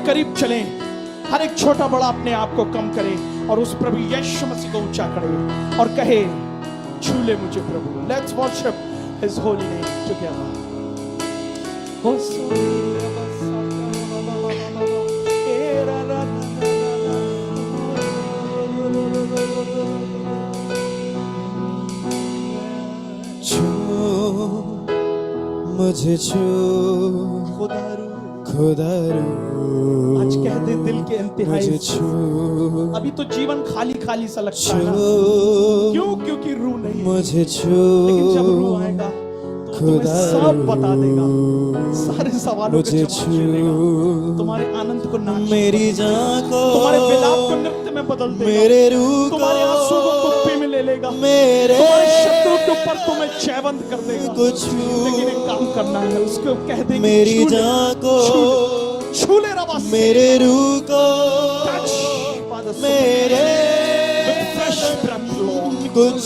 करीब चलें, हर एक छोटा बड़ा अपने आप को कम करे और उस प्रभु यीशु मसीह को ऊंचा करे और कहे, छू ले मुझे प्रभु। Let's worship his holy name together. मुझे छू खुदारू, आज कह दे दिल के इंतहाई, मुझे छू। अभी तो जीवन खाली खाली सा लगता है ना, क्यों? क्योंकि रूह नहीं है। मुझे छू, लेकिन जब रूह आएगा तो तुम्हें सब बता देगा, सारे सवालों के जवाब देगा, तुम्हारे आनंद को नाच, मेरी जान को, तुम्हारे विलाप को नृत्य में बदल देगा, मेरे रूह को, तुम्हारे आंसू को कुप्पी में ले लेगा, मेरे तुम्हारे शत्रु के ऊपर तुम्हें जयवंत कर देगा। कुछ लेकिन एक काम करना है, उसको कह दे, मेरी जान को, छू ले रबा, मेरे रूह को, मेरे कुछ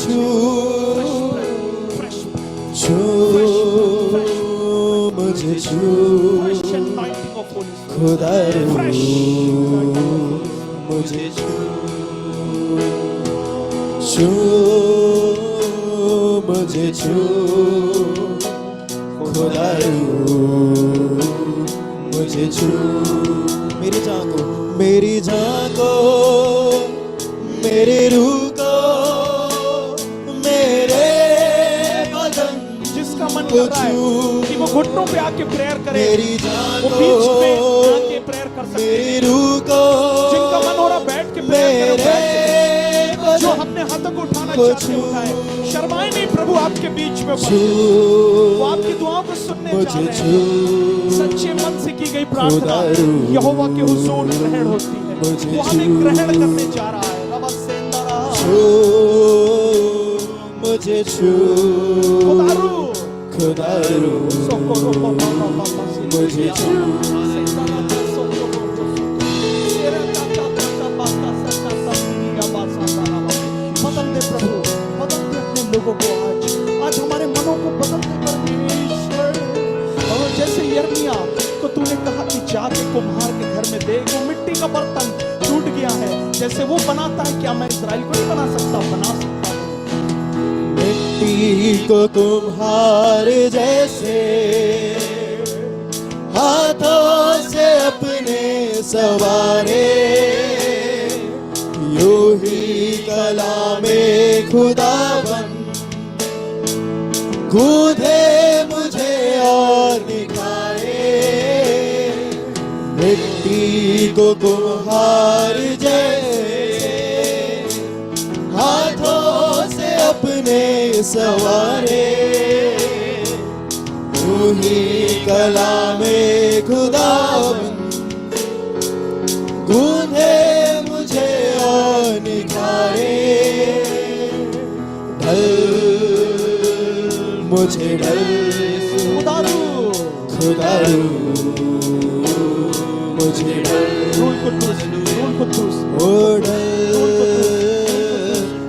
छू, मुझे छू खुदारू, मुझे छू, मुझे छू खुदारू, मुझे छू। मेरी जान को, मेरी जान को, मेरे रूह को, मेरे बदन, जिसका मन कर रहा है कि वो घुटनों पे आके प्रेयर करे, मेरी जान वो बीच में आके प्रेयर कर सकते हैं। मेरी रूह को, जिनका मन हो रहा बैठ के प्रेयर करे, जो अपने हाथों को उठाना चाहते हैं उठाए, शर्माए नहीं, प्रभु आपके बीच में वो आपकी दुआओं को सुनने जा रहे हैं। सच्चे मन से की गई प्रार्थना यहोवा के हुजूर ग्रहण होती है, वो हमें ग्रहण करने जा रहा है। रबा सेंदरा, मुझे छू खुदारू, खुदारू, मुझे छू, बदल दे प्रभु, बदल दे अपने लोगों को आज हमारे मनों को बदल दे परमेश्वर। और जैसे यिर्मयाह को तूने कहा कि जाके कुम्हार के घर में देख, वो मिट्टी का बर्तन टूट गया है, जैसे वो बनाता है, क्या मैं इस्राएल को नहीं बना सकता? बना सकता हूं। मिट्टी को कुम्हार जैसे हाथों से अपने सवारे, यूं ही कलामे खुदाबंद गूंथे मुझे और दिखाए। मिट्टी को कुम्हार जैसे हाथों से अपने सवारे, यूं ही कलामे खुदाबंद गूंथे मुझे और निखारे। ढल मुझे ढल खुदारू, खुदारू, मुझे ढल रूह कुद्दूस, रूह कुद्दूस, ओ ढल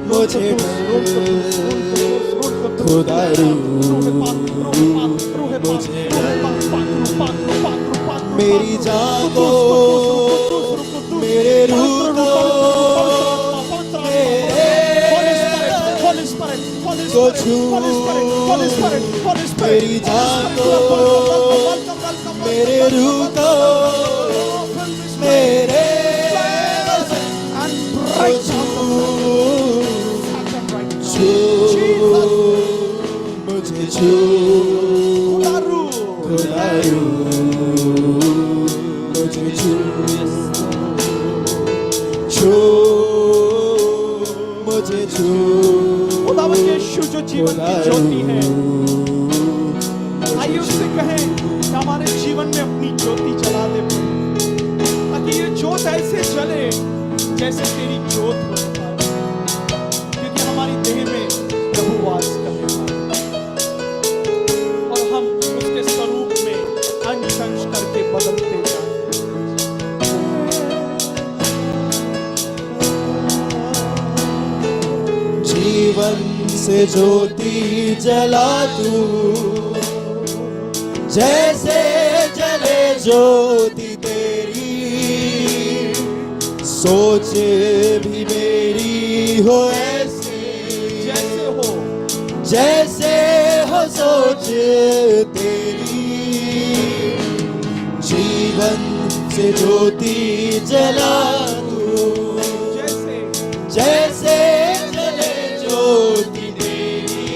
मुझे ढल खुदारू, मुझे ढल मेरी जान को, मेरे रूह को, को छू, मेरी जान को, मेरे रूह को, मेरे छू, मुझे छू खुदारू, मुझे छू, छू मुझे छू। खुदावंद यीशु जो जीवन की ज्योति है, आइए उससे कहें कि हमारे जीवन में अपनी ज्योति जला दे, ताकि ये ज्योत ऐसे जले जैसे तेरी ज्योत हो, क्योंकि हमारी देह में प्रभु वास करने वाला और हम उसके स्वरूप में अंश अंश करके बदलते जाएं। जीवन से ज्योति जला तू, जैसे जले ज्योति तेरी, सोच भी मेरी हो ऐसे, जैसे हो सोच तेरी। जीवन से ज्योति जला दूं, जैसे जले ज्योति तेरी।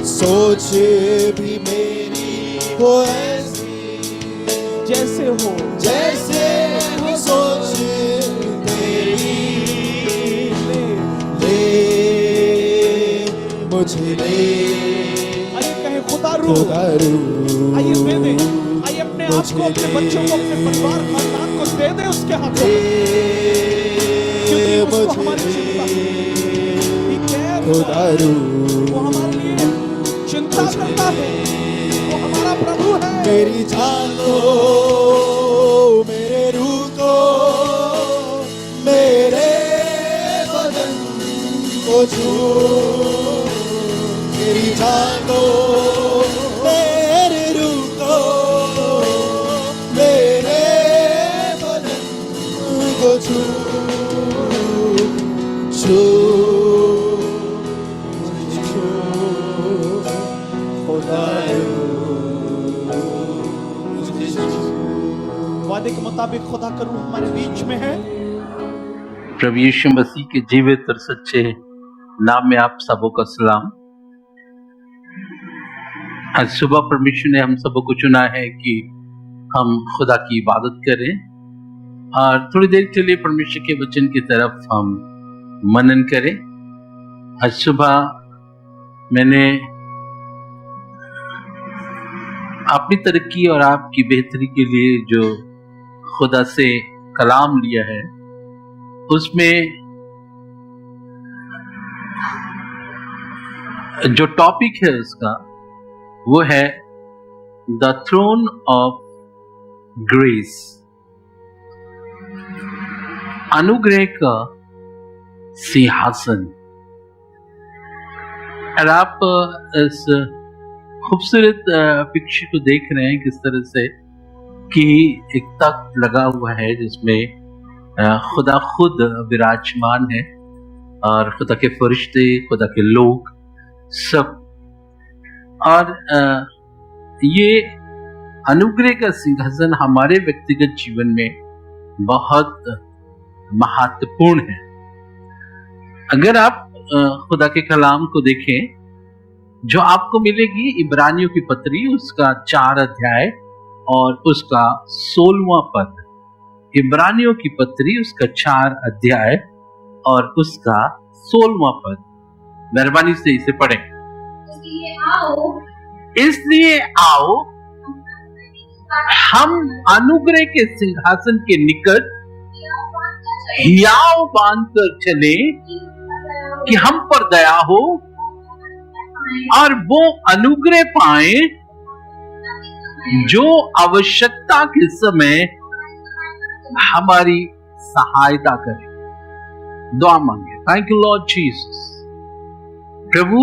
सोच भी मेरी हो ऐसी, जैसे हो सोच तेरी। ले मुझे ले, आइए कहें खुदा रू, खुदा रू। आइए दे दे, आइए अपने आप को, अपने बच्चों को, अपने परिवार खानदान को दे दे उसके हाथों में, क्योंकि उसको हमारी चिंता है। खुदा रू, वो हमारे लिए चिंता करता है, वो हमारा प्रभु है। मेरी जान को, मेरे रूह को, मेरे बदन को छू। मेरी जान को, मेरे रूह को, मेरे बदन को छू। छू, छू, खुदा वादे के मुताबिक खुदा का रूह हमारे बीच में है। प्रभु यीशु मसीह के जीवित और सच्चे नाम में आप सबों का सलाम। आज सुबह परमेश्वर ने हम सबों को चुना है कि हम खुदा की इबादत करें और थोड़ी देर के लिए परमेश्वर के वचन की तरफ हम मनन करें। आज सुबह मैंने अपनी तरक्की और आपकी बेहतरी के लिए जो खुदा से कलाम लिया है, उसमें जो टॉपिक है उसका वो है द थ्रोन ऑफ ग्रेस, अनुग्रह का सिंहासन। और आप इस खूबसूरत पिक्चर को देख रहे हैं किस तरह से कि एक तख्त लगा हुआ है जिसमें खुदा खुद विराजमान है और खुदा के फरिश्ते, खुदा के लोग सब। और ये अनुग्रह का सिंहासन हमारे व्यक्तिगत जीवन में बहुत महत्वपूर्ण है। अगर आप खुदा के कलाम को देखें जो आपको मिलेगी इब्रानियों की पत्री, उसका 4 अध्याय और उसका 16वां पद। इब्रानियों की पत्री उसका 4 अध्याय और उसका 16वां पद। मेहरबानी से इसे पढ़ें। इसलिए आओ हम अनुग्रह के सिंहासन के निकट हियाव बांधकर चले कि हम पर दया हो और वो अनुग्रह पाए जो आवश्यकता के समय हमारी सहायता करे। दुआ मांगे। Thank you lord Jesus. प्रभु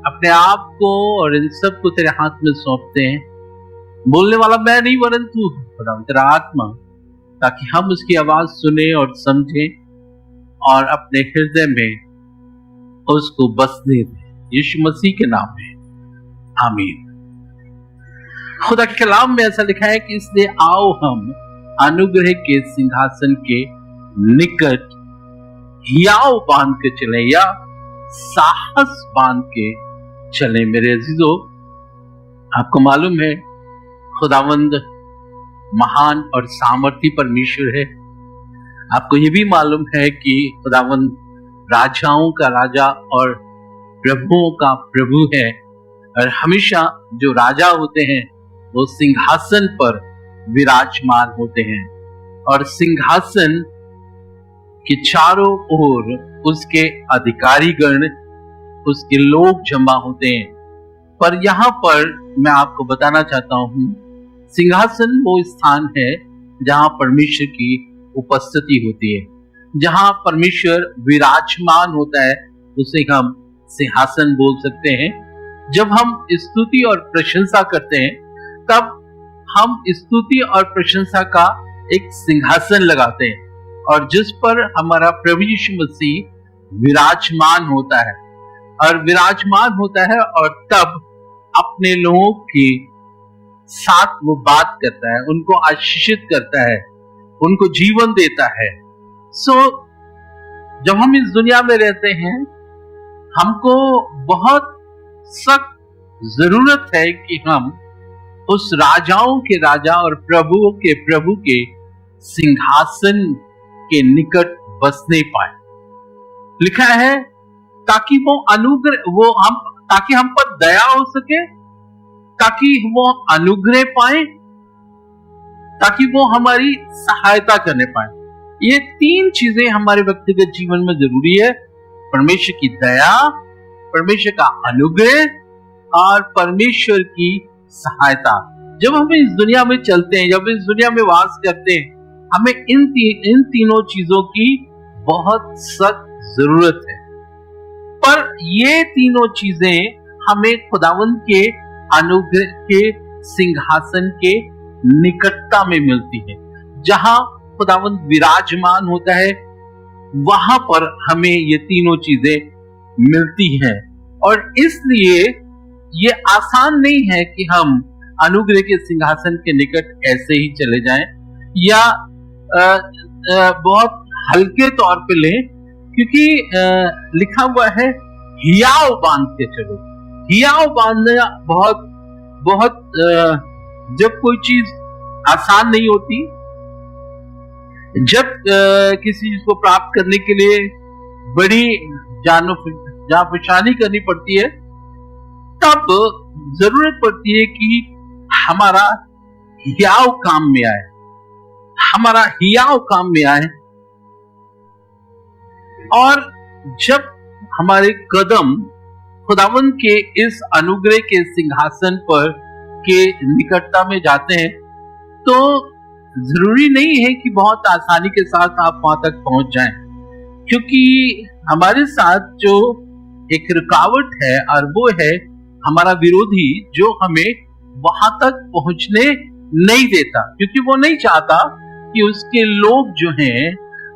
अपने आप को और इन सब को तेरे हाथ में सौंपते हैं। बोलने वाला मैं नहीं वरन तू खुदा, तेरा आत्मा, ताकि हम उसकी आवाज सुने और समझें और अपने हृदय में उसको बसने दें। यीशु मसीह के नाम में आमीन। खुदा के कलाम में ऐसा लिखा है कि इसलिए आओ हम अनुग्रह के सिंहासन के निकट हियाव बांध के चले या साहस बांध के चले। मेरे अजीजों, आपको मालूम है खुदावंद महान और सामर्थी परमेश्वर है। आपको ये भी मालूम है कि खुदावंद राजाओं का राजा और प्रभुओं का प्रभु है और हमेशा जो राजा होते हैं वो सिंहासन पर विराजमान होते हैं और सिंहासन के चारों ओर उसके अधिकारीगण, उसके लोग जमा होते हैं। पर यहाँ पर मैं आपको बताना चाहता हूँ, सिंहासन वो स्थान है जहाँ परमेश्वर की उपस्थिति होती है, जहाँ परमेश्वर विराजमान होता है, उसे हम सिंहासन बोल सकते हैं। जब हम स्तुति और प्रशंसा करते हैं तब हम स्तुति और प्रशंसा का एक सिंहासन लगाते हैं और जिस पर हमारा प्रभु यीशु मसीह विराजमान होता है और विराजमान होता है, और तब अपने लोगों के साथ वो बात करता है, उनको आशीषित करता है, उनको जीवन देता है। जब हम इस दुनिया में रहते हैं, हमको बहुत सख्त जरूरत है कि हम उस राजाओं के राजा और प्रभुओं के प्रभु के सिंहासन के निकट बसने पाए। लिखा है ताकि ताकि हम पर दया हो सके, ताकि वो अनुग्रह पाए, ताकि वो हमारी सहायता करने पाए। ये तीन चीजें हमारे व्यक्तिगत जीवन में जरूरी है: परमेश्वर की दया, परमेश्वर का अनुग्रह और परमेश्वर की सहायता। जब हम इस दुनिया में चलते हैं, जब इस दुनिया में वास करते हैं, हमें इन तीनों चीजों की बहुत सख्त जरूरत है। पर ये तीनों चीजें हमें खुदावंद के अनुग्रह के सिंहासन के निकटता में मिलती है। जहां खुदावंद विराजमान होता है, वहां पर हमें ये तीनों चीजें मिलती हैं। और इसलिए ये आसान नहीं है कि हम अनुग्रह के सिंहासन के निकट ऐसे ही चले जाएं या बहुत हल्के तौर पे लें, क्योंकि लिखा हुआ है हियाव बांध के चलो। हियाव बांधना बहुत जब कोई चीज आसान नहीं होती, जब किसी चीज को प्राप्त करने के लिए बड़ी जान-पहचानी करनी पड़ती है, तब जरूरत पड़ती है कि हमारा हियाव काम में आए, हमारा हियाव काम में आए। और जब हमारे कदम खुदावंद के इस अनुग्रह के सिंहासन पर के निकटता में जाते हैं, तो जरूरी नहीं है कि बहुत आसानी के साथ आप वहां तक पहुंच जाएं, क्योंकि हमारे साथ जो एक रुकावट है, और वो है हमारा विरोधी, जो हमें वहां तक पहुंचने नहीं देता, क्योंकि वो नहीं चाहता कि उसके लोग जो हैं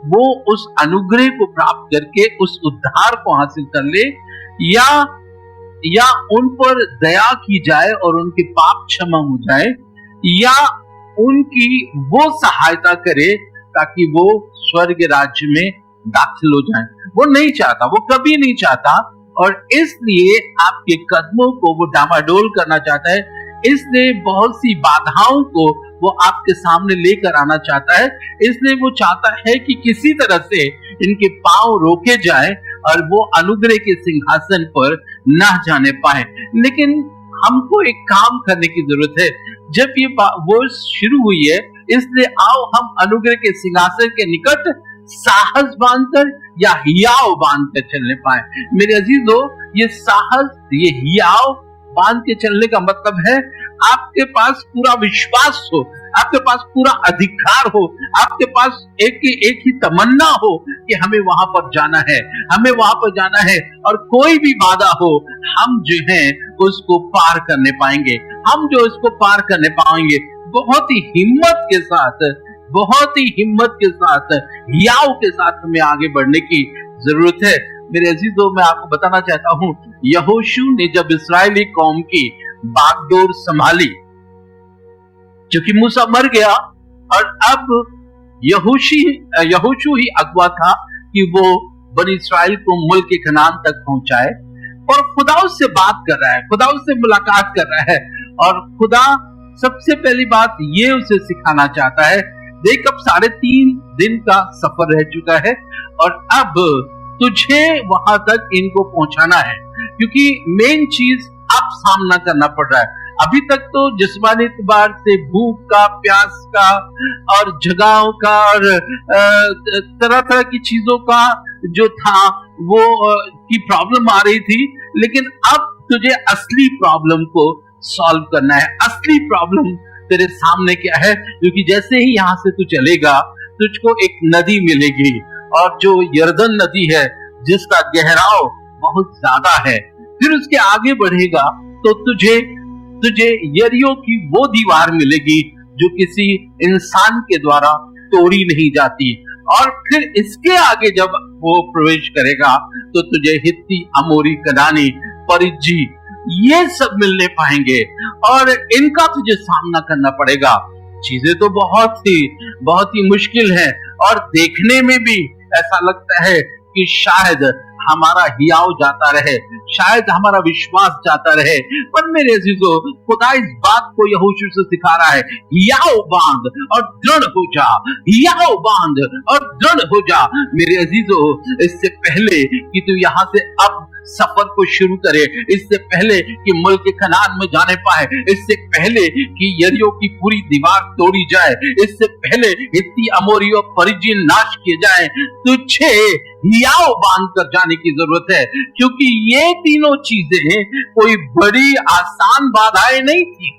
वो उस अनुग्रह को प्राप्त करके उस उद्धार को हासिल कर ले, या उन पर दया की जाए और उनके पाप क्षमा हो जाए, या उनकी वो सहायता करे ताकि वो स्वर्ग राज्य में दाखिल हो जाए। वो नहीं चाहता, वो कभी नहीं चाहता, और इसलिए आपके कदमों को वो डामाडोल करना चाहता है। इसलिए बहुत सी बाधाओं को वो आपके सामने लेकर आना चाहता है। इसलिए वो चाहता है कि किसी तरह से इनके पांव रोके जाए और वो अनुग्रह के सिंहासन पर ना जाने पाए। लेकिन हमको एक काम करने की जरूरत है। जब ये वर्ष शुरू हुई है, इसलिए आओ हम अनुग्रह के सिंहासन के निकट साहस बांधकर या हियाव बांधकर चलने पाए। मेरे अजीजों, ये साहस, ये हियाव बांध के चलने का मतलब है आपके पास पूरा विश्वास हो, आपके पास पूरा अधिकार हो, आपके पास एक ही तमन्ना हो कि हमें वहां पर जाना है, हमें वहां पर जाना है, और कोई भी बाधा हो, हम जो है उसको पार करने पाएंगे। हम जो इसको पार करने पाएंगे बहुत ही हिम्मत के साथ, बहुत ही हिम्मत के साथ, हियाव के साथ हमें आगे बढ़ने की जरूरत है। मेरे अजीजों, मैं आपको बताना चाहता हूं, यहोशू ने जब इस्राएली कौम की बागडोर संभाली, क्योंकि मूसा मर गया और अब यहोशू ही अगवा था कि वो बनी इस्राएल को मुल्क के कनान तक पहुंचाए, और खुदा उससे बात कर रहा है, खुदा उससे मुलाकात कर रहा है, और खुदा सबसे पहली बात ये उसे सिखाना चाहता है, देख अब 3.5 दिन का सफर रह चुका है और अब तुझे वहां तक इनको पहुंचाना है, क्योंकि मेन चीज अब सामना करना पड़ रहा है। अभी तक तो जिस्मानी एतबार से भूख का, प्यास का और जगहों का और तरह तरह की चीजों का जो था वो की प्रॉब्लम आ रही थी, लेकिन अब तुझे असली प्रॉब्लम को सॉल्व करना है। असली प्रॉब्लम तेरे सामने क्या है? क्योंकि जैसे ही यहां से तू चलेगा, तुझको एक नदी मिलेगी, और जो यरदन नदी है जिसका गहराव बहुत ज्यादा है, फिर उसके आगे बढ़ेगा तो तुझे यरीहो की वो दीवार मिलेगी जो किसी इंसान के द्वारा तोड़ी नहीं जाती, और फिर इसके आगे जब वो प्रवेश करेगा तो तुझे हित्ती, अमोरी, कनानी, परिज्जी ये सब मिलने पाएंगे और इनका तुझे सामना करना पड़ेगा। चीजें तो बहुत ही मुश्किल है और देखने में भी ऐसा लगता है कि शायद हमारा हियाव जाता रहे, शायद हमारा विश्वास जाता रहे। पर मेरे अजीजों, खुदा इस बात को यहोशू से सिखा रहा है, हियाव बांध और दृढ़ हो जा, हियाव बांध और दृढ़ हो जा। मेरे अजीजों, इससे पहले कि तू यहां से अब सफर को शुरू करे, इससे पहले कि मुल्क कनान में जाने पाए, इससे पहले कि यरीहो की पूरी दीवार तोड़ी जाए, इससे पहले हित्ती, अमोरी और परिज्जी नाश किए जाए, तुझे हियाव बांध कर जाने की जरूरत है। क्योंकि ये तीनों चीजें कोई बड़ी आसान बाधाएं नहीं थी।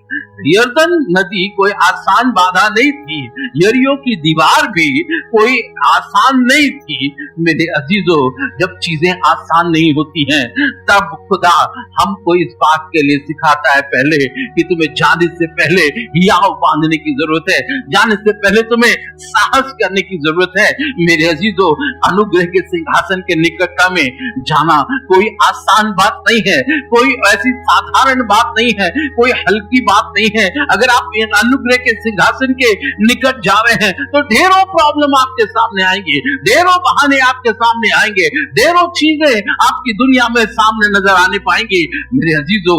यरदन नदी कोई आसान बाधा नहीं थी, यरीहो की दीवार भी कोई आसान नहीं थी। मेरे अजीजों, जब चीजें आसान नहीं होती हैं तब खुदा हमको इस बात के लिए सिखाता है पहले कि तुम्हें जाने से पहले हियाव बांधने की जरूरत है, जाने से पहले तुम्हें साहस करने की जरूरत है। मेरे अजीजों, अनुग्रह के सिंहासन के निकटता में जाना कोई आसान बात नहीं है, कोई ऐसी साधारण बात नहीं है, कोई हल्की बात नहीं है। अगर आप अनुग्रह के सिंहासन के निकट जा रहे हैं तो ढेरों प्रॉब्लम आपके सामने आएंगे, ढेरों बहाने आपके सामने आएंगे, ढेरों चीजें आपकी दुनिया में सामने नजर आने पाएंगी। मेरे अजीजों,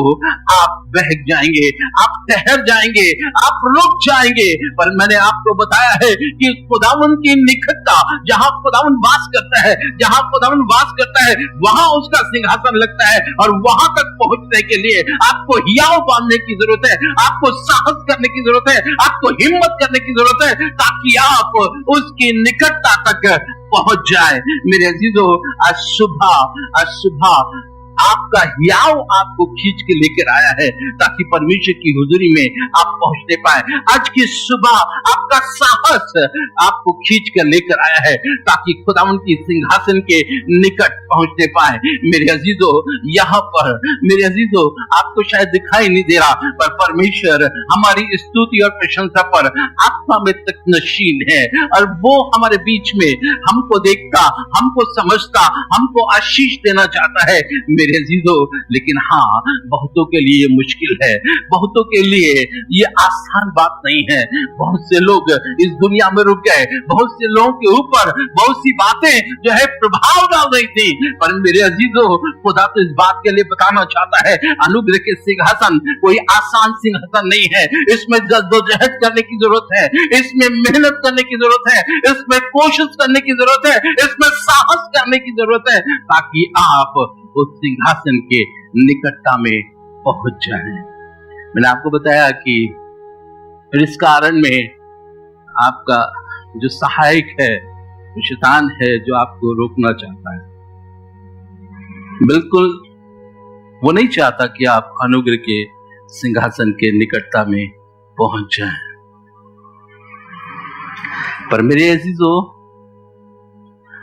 आप बहक जाएंगे, आप ठहर जाएंगे, आप रुक जाएंगे। पर मैंने आपको बताया है कि खुदावंद की निकटता, जहां खुदावंद वास करता है, जहां खुदावंद वास करता है, वहां उसका सिंहासन लगता है। और वहां तक पहुंचने के लिए आपको हियाव बांधने की जरूरत है, आपको साहस करने की जरूरत है, आपको हिम्मत करने की जरूरत है, ताकि आप उसकी निकटता तक पहुंच जाए। मेरे अजीजों, आज सुबह आपका हियाव आपको खींच के लेकर आया है ताकि परमेश्वर की हुजूरी में आप पहुंचने पाए। आज की सुबह आपका साहस आपको खींच कर लेकर आया है ताकि खुदावंद की सिंहासन के निकट पहुंचने पाए। मेरे अजीजों, यहाँ पर मेरे अजीजों, आपको शायद दिखाई नहीं दे रहा, पर परमेश्वर हमारी स्तुति और प्रशंसा पर आत्मा में तकनशील है और वो हमारे बीच में हमको देखता, हमको समझता, हमको आशीष देना चाहता है। मेरे अजीजों, लेकिन हाँ, बहुतों के लिए मुश्किल है, बहुतों के लिए ये आसान बात नहीं है। बहुत से लोग इस दुनिया में रुक गए, बहुत से लोगों के ऊपर बहुत सी बातें जो है प्रभाव डाल रही थी। पर मेरे अजीजों, खुदा तो इस बात के लिए बताना चाहता है, अनुग्रह के सिंहासन कोई आसान सिंहासन नहीं है। इसमें जद्दोजहद करने की जरूरत है, इसमें मेहनत करने की जरूरत है, इसमें कोशिश करने की जरूरत है, इसमें साहस करने की जरूरत है, ताकि आप उस सिंहासन के निकटता में पहुंच जाएं। मैंने आपको बताया कि इस कारण में आपका जो सहायक है वो शैतान है, जो आपको रोकना चाहता है। बिल्कुल वो नहीं चाहता कि आप अनुग्रह के सिंहासन के निकटता में पहुंच जाएं। पर मेरे अजीजों,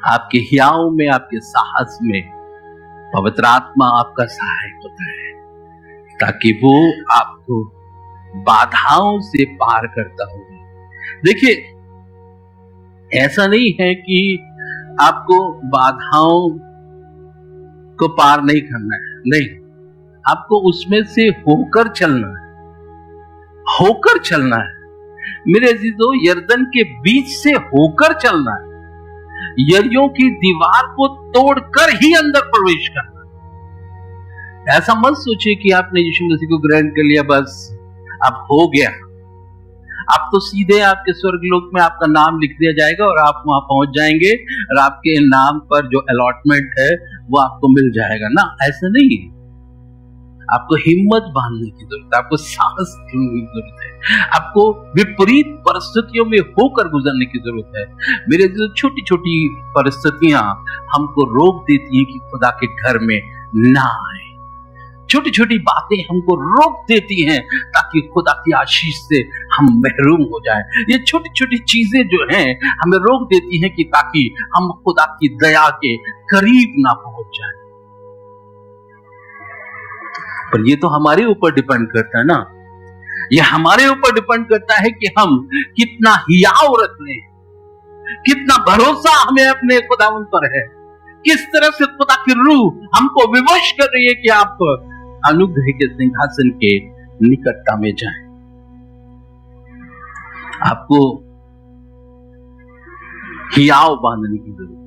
आपके हियाव में, आपके साहस में पवित्र आत्मा आपका सहायक होता है ताकि वो आपको बाधाओं से पार करता हो। देखिए, ऐसा नहीं है कि आपको बाधाओं को पार नहीं करना है, नहीं, आपको उसमें से होकर चलना है, होकर चलना है। मेरे अजीजों, यरदन के बीच से होकर चलना है, यरीहो की दीवार को तोड़कर ही अंदर प्रवेश करना। ऐसा मत सोचिए कि आपने यीशु मसीह को ग्रहण कर लिया, बस अब हो गया, अब तो सीधे आपके स्वर्गलोक में आपका नाम लिख दिया जाएगा और आप वहां पहुंच जाएंगे और आपके नाम पर जो अलॉटमेंट है वो आपको मिल जाएगा ना। ऐसा नहीं है, आपको हिम्मत बांधने की जरूरत है, आपको साहस करने की जरूरत है, आपको विपरीत परिस्थितियों में होकर गुजरने की जरूरत है। मेरे जो छोटी छोटी परिस्थितियां हमको रोक देती हैं कि खुदा के घर में ना आए, छोटी छोटी बातें हमको रोक देती हैं ताकि खुदा की आशीष से हम महरूम हो जाएं। ये छोटी छोटी चीजें जो हैं हमें रोक देती हैं कि ताकि हम खुदा की दया के करीब ना पहुंच जाएं। पर ये तो हमारे ऊपर डिपेंड करता है ना, ये हमारे ऊपर डिपेंड करता है कि हम कितना हियाव रख लें, कितना भरोसा हमें अपने खुदावन पर है, किस तरह से खुदा की रूह हमको विवश कर रही है कि आप अनुग्रह के सिंहासन के निकटता में जाएं। आपको हियाव बांधने की जरूरत।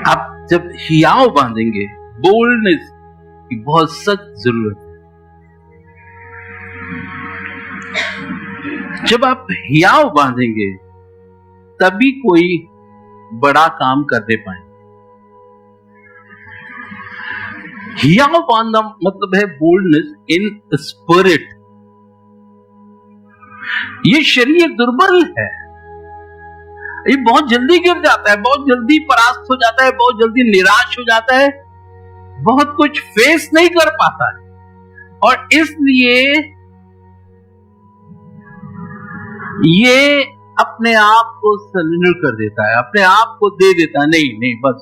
आप जब हियाव बांधेंगे, बोल्डनेस की बहुत सख्त जरूरत है। जब आप हियाव बांधेंगे तभी कोई बड़ा काम कर दे पाएंगे। हियाव बांधना मतलब है बोल्डनेस इन स्पिरिट। ये शरीर दुर्बल है, ये बहुत जल्दी गिर जाता है, बहुत जल्दी परास्त हो जाता है, बहुत जल्दी निराश हो जाता है, बहुत कुछ फेस नहीं कर पाता है, और इसलिए ये अपने आप को सरेंडर कर देता है, अपने आप को दे देता है। नहीं नहीं, बस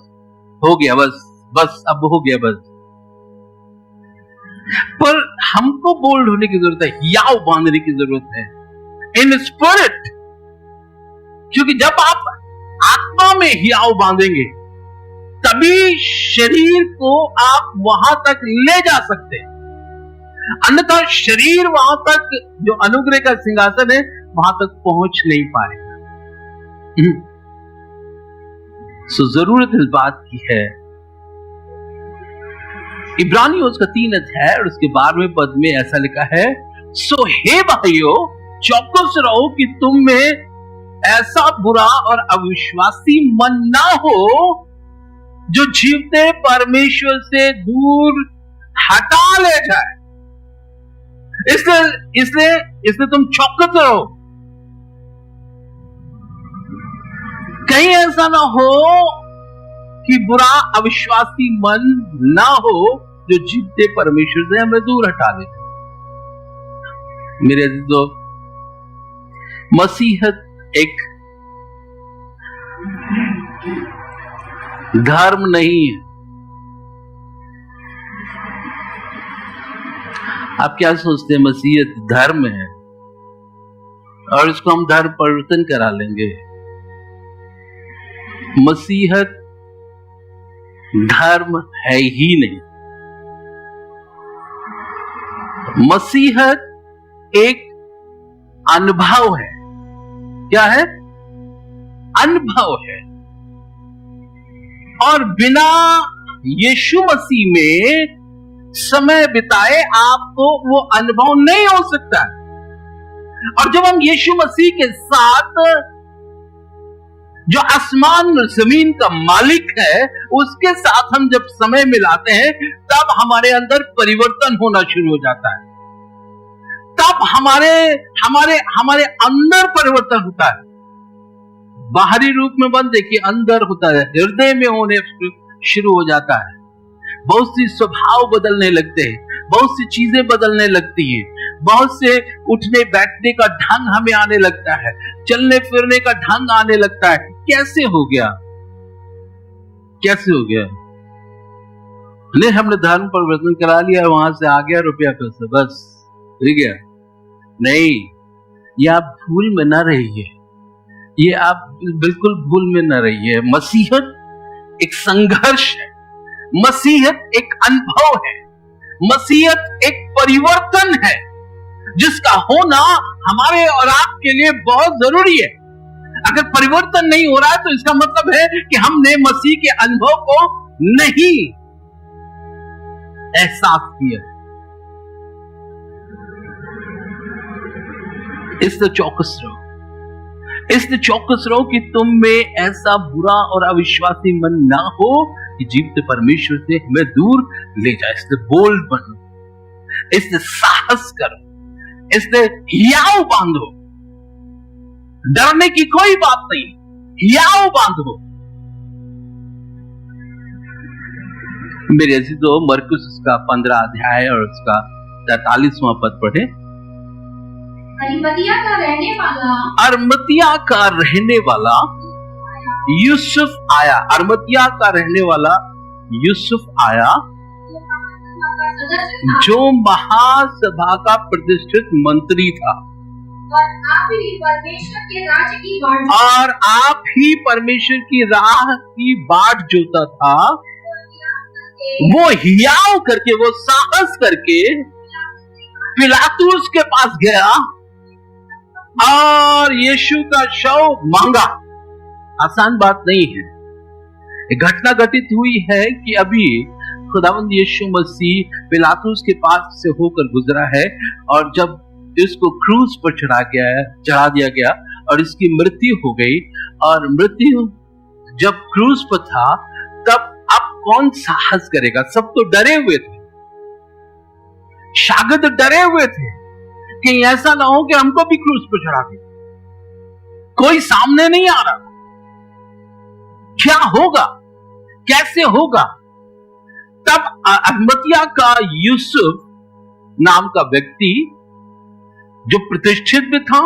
हो गया, बस अब हो गया, बस। पर हमको बोल्ड होने की जरूरत है, हियाव बांधने की जरूरत है इन स्पिरिट, क्योंकि जब आप आत्मा में हियाव बांधेंगे तभी शरीर को आप वहां तक ले जा सकते हैं, अन्यथा शरीर वहां तक, जो अनुग्रह का सिंहासन है, वहां तक पहुंच नहीं पाएगा। सो जरूरत इस बात की है। इब्रानियों उसका 3 अध्याय और उसके 12वें पद में ऐसा लिखा है, सो हे भाइयों, चौकस रहो कि तुम में ऐसा बुरा और अविश्वासी मन ना हो जो जीवते परमेश्वर से दूर हटा ले जाए। इसलिए तुम चौकस रहो, कहीं ऐसा ना हो कि बुरा अविश्वासी मन ना हो जो जीवते परमेश्वर से हमें दूर हटा ले। मेरे अजीजों, मसीहत एक धर्म नहीं है। आप क्या सोचते हैं? मसीहत धर्म है और इसको हम धर्म परिवर्तन करा लेंगे। मसीहत धर्म है ही नहीं। मसीहत एक अनुभव है। क्या है? अनुभव है। और बिना यीशु मसीह में समय बिताए आपको वो अनुभव नहीं हो सकता। और जब हम यीशु मसीह के साथ, जो आसमान और जमीन का मालिक है, उसके साथ हम जब समय मिलाते हैं, तब हमारे अंदर परिवर्तन होना शुरू हो जाता है। तब हमारे अंदर परिवर्तन होता है। बाहरी रूप में बंद देखिए, अंदर होता है, हृदय में होने शुरू हो जाता है। बहुत सी स्वभाव बदलने लगते हैं, बहुत सी चीजें बदलने लगती हैं, बहुत से उठने बैठने का ढंग हमें आने लगता है, चलने फिरने का ढंग आने लगता है। कैसे हो गया? कैसे हो गया? नहीं, हमने धर्म परिवर्तन करा लिया, वहां से आ गया रुपया पैसा, बस ठीक है। नहीं, ये आप भूल में न रहिए, ये आप बिल्कुल भूल में न रहिए। मसीहत एक संघर्ष है, मसीहत एक अनुभव है, मसीहत एक परिवर्तन है, जिसका होना हमारे और आपके लिए बहुत जरूरी है। अगर परिवर्तन नहीं हो रहा है तो इसका मतलब है कि हमने मसीह के अनुभव को नहीं एहसास किया। इसलिए चौकस रहो, इसलिए चौकस रहो कि तुम में ऐसा बुरा और अविश्वासी मन ना हो कि जीवते परमेश्वर से हमें दूर ले जाए। इसलिए बोल्ड बनो, इसलिए साहस करो, इसलिए हियाव बांधो। डरने की कोई बात नहीं, हियाव बांधो। मेरे अजीजों, मरकुस उसका 15 अध्याय और उसका 43वां पद पढ़े। अरिमतिया का रहने वाला यूसुफ आया। अरिमतिया का रहने वाला यूसुफ आया, जो महासभा का प्रतिष्ठित मंत्री था। और आप ही परमेश्वर के राज्य की बाट और आप ही परमेश्वर की राह की बाट जोता था, वो हियाव करके, वो साहस करके पिलातुस के पास गया और यीशु का शव मांगा। आसान बात नहीं है। एक घटना घटित हुई है कि अभी खुदावंद यीशु मसीह पिलातुस के पास से होकर गुजरा है और जब इसको क्रूस पर चढ़ा दिया गया और इसकी मृत्यु हो गई, और मृत्यु जब क्रूस पर था तब अब कौन साहस करेगा? सब तो डरे हुए थे, शागिर्द डरे हुए थे कि ऐसा ना हो कि हमको भी क्रूस पर चढ़ा दे। कोई सामने नहीं आ रहा, क्या होगा, कैसे होगा? तब अरमतिया का यूसुफ नाम का व्यक्ति, जो प्रतिष्ठित भी था,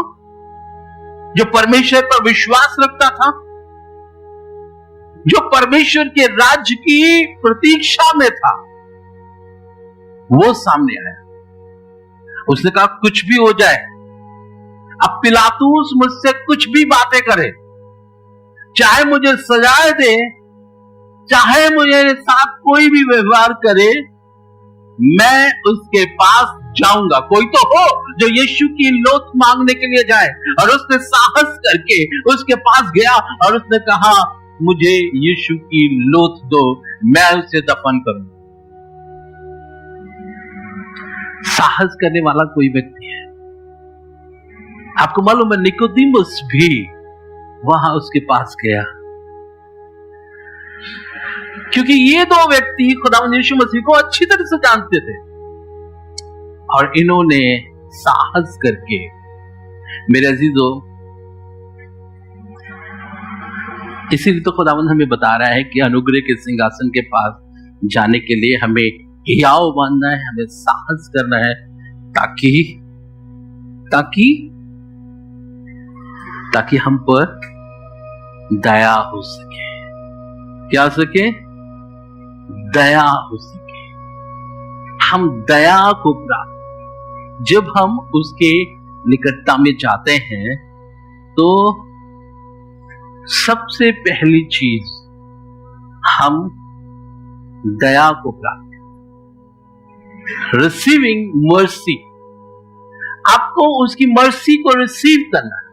जो परमेश्वर पर विश्वास रखता था, जो परमेश्वर के राज्य की प्रतीक्षा में था, वो सामने आया। उसने कहा कुछ भी हो जाए, अब पिलातुस मुझसे कुछ भी बातें करे, चाहे मुझे सजाए दे, चाहे मुझे साथ कोई भी व्यवहार करे, मैं उसके पास जाऊंगा। कोई तो हो जो यीशु की लोथ मांगने के लिए जाए, और उसने साहस करके उसके पास गया और उसने कहा मुझे यीशु की लोथ दो, मैं उसे दफन करूंगा। साहस करने वाला कोई व्यक्ति है। आपको मालूम है निकोदेमुस भी वहां उसके पास गया, क्योंकि ये दो व्यक्ति खुदावंद यीशु मसीह को अच्छी तरह से जानते थे, और इन्होंने साहस करके, मेरे अजीजों, इसीलिए तो खुदावंद हमें बता रहा है कि अनुग्रह के सिंहासन के पास जाने के लिए हमें हियाव बनना है, हमें साहस करना है, ताकि हम पर दया हो सके। क्या हो सके? दया हो सके। हम दया को प्राप्त, जब हम उसके निकटता में जाते हैं तो सबसे पहली चीज हम दया को प्राप्त, रिसीविंग मर्सी। आपको उसकी मर्सी को रिसीव करना है।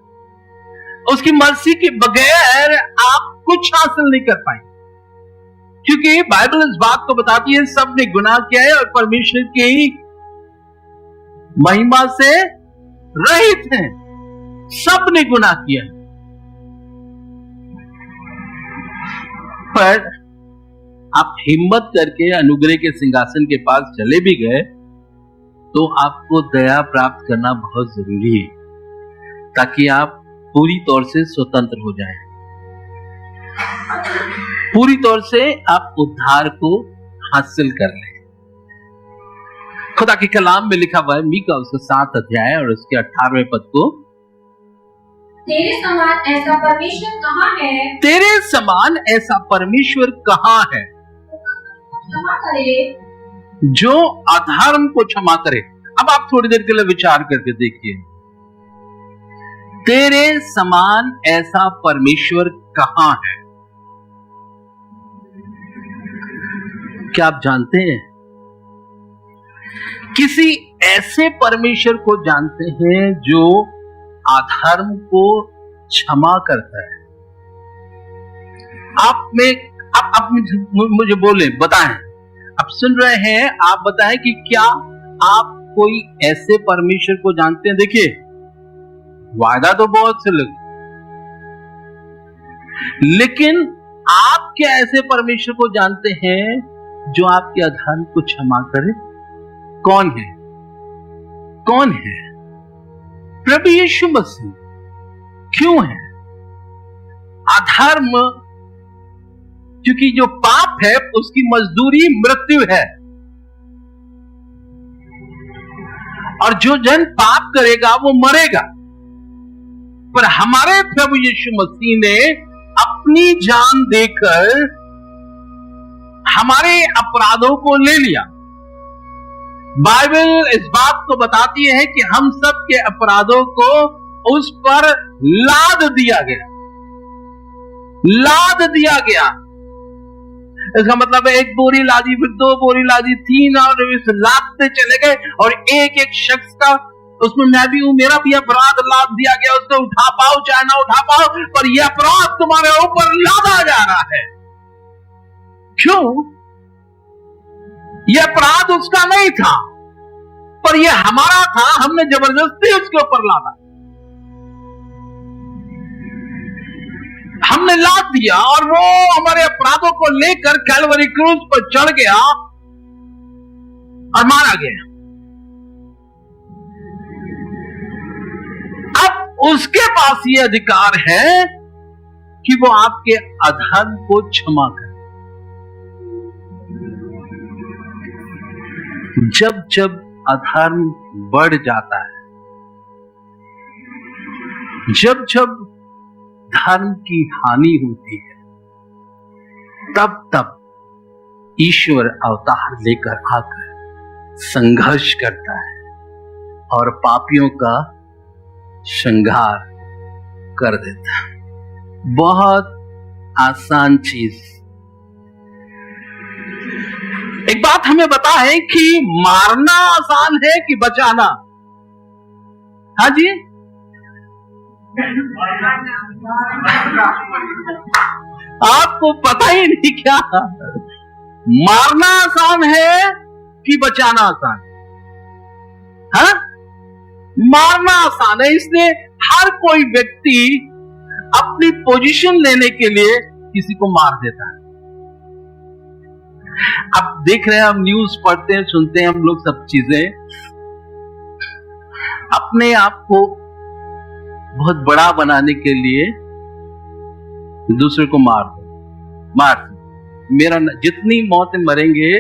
उसकी मर्सी के बगैर आप कुछ हासिल नहीं कर पाएंगे, क्योंकि बाइबल इस बात को बताती है सब ने गुनाह किया है और परमेश्वर की महिमा से रहित हैं। सब ने गुनाह किया है। पर आप हिम्मत करके अनुग्रह के सिंहासन के पास चले भी गए तो आपको दया प्राप्त करना बहुत जरूरी है, ताकि आप पूरी तौर से स्वतंत्र हो जाएं, पूरी तौर से आप उद्धार को हासिल कर लें। खुदा के कलाम में लिखा हुआ है, मीका उसका 7 अध्याय और उसके 18वें पद को, तेरे समान ऐसा परमेश्वर कहाँ है? तेरे समान ऐसा परमेश्वर कहाँ है क्षमा करे, जो अधर्म को क्षमा करे। अब आप थोड़ी देर के लिए विचार करके देखिए, तेरे समान ऐसा परमेश्वर कहाँ है? क्या आप जानते हैं? किसी ऐसे परमेश्वर को जानते हैं जो अधर्म को क्षमा करता है। आप मुझे बोले, बताएं, आप सुन रहे हैं, आप बताएं कि क्या आप कोई ऐसे परमेश्वर को जानते हैं? देखिए, वादा तो बहुत से लगे, लेकिन आप क्या ऐसे परमेश्वर को जानते हैं जो आपके अधर्म को क्षमा करे? कौन है? कौन है? प्रभु यीशु मसीह। क्यों है? अधर्म, क्योंकि जो पाप है उसकी मजदूरी मृत्यु है, और जो जन पाप करेगा वो मरेगा। पर हमारे प्रभु यीशु मसीह ने अपनी जान देकर हमारे अपराधों को ले लिया। बाइबल इस बात को बताती है कि हम सब के अपराधों को उस पर लाद दिया गया, लाद दिया गया। इसका मतलब है एक बोरी लादी, फिर 2 बोरी लादी, 3, और इस लादते चले गए, और एक एक शख्स का, उसमें मैं भी हूं, मेरा भी अपराध लाद दिया गया। उसको उठा पाओ चाहे ना उठा पाओ, पर यह अपराध तुम्हारे ऊपर लादा जा रहा है। क्यों? यह अपराध उसका नहीं था, पर यह हमारा था। हमने जबरदस्ती उसके ऊपर लादा, हमने लाद दिया, और वो हमारे अपराधों को लेकर कैलवरी क्रूज पर चढ़ गया और मारा गया। अब उसके पास ये अधिकार है कि वो आपके अधर्म को क्षमा करे। जब जब अधर्म बढ़ जाता है, जब जब धर्म की हानि होती है, तब तब ईश्वर अवतार लेकर आकर संघर्ष करता है और पापियों का श्रृंगार कर देता है। बहुत आसान चीज। एक बात हमें बता है कि मारना आसान है कि बचाना? हाँ जी, आपको पता ही नहीं क्या? मारना आसान है कि बचाना आसान है? हाँ, मारना आसान है। इसलिए हर कोई व्यक्ति अपनी पोजीशन लेने के लिए किसी को मार देता है। अब देख रहे हैं, हम न्यूज पढ़ते हैं, सुनते हैं हम लोग सब चीजें। अपने आप को बहुत बड़ा बनाने के लिए दूसरे को मार दो। मेरा जितनी मौतें मरेंगे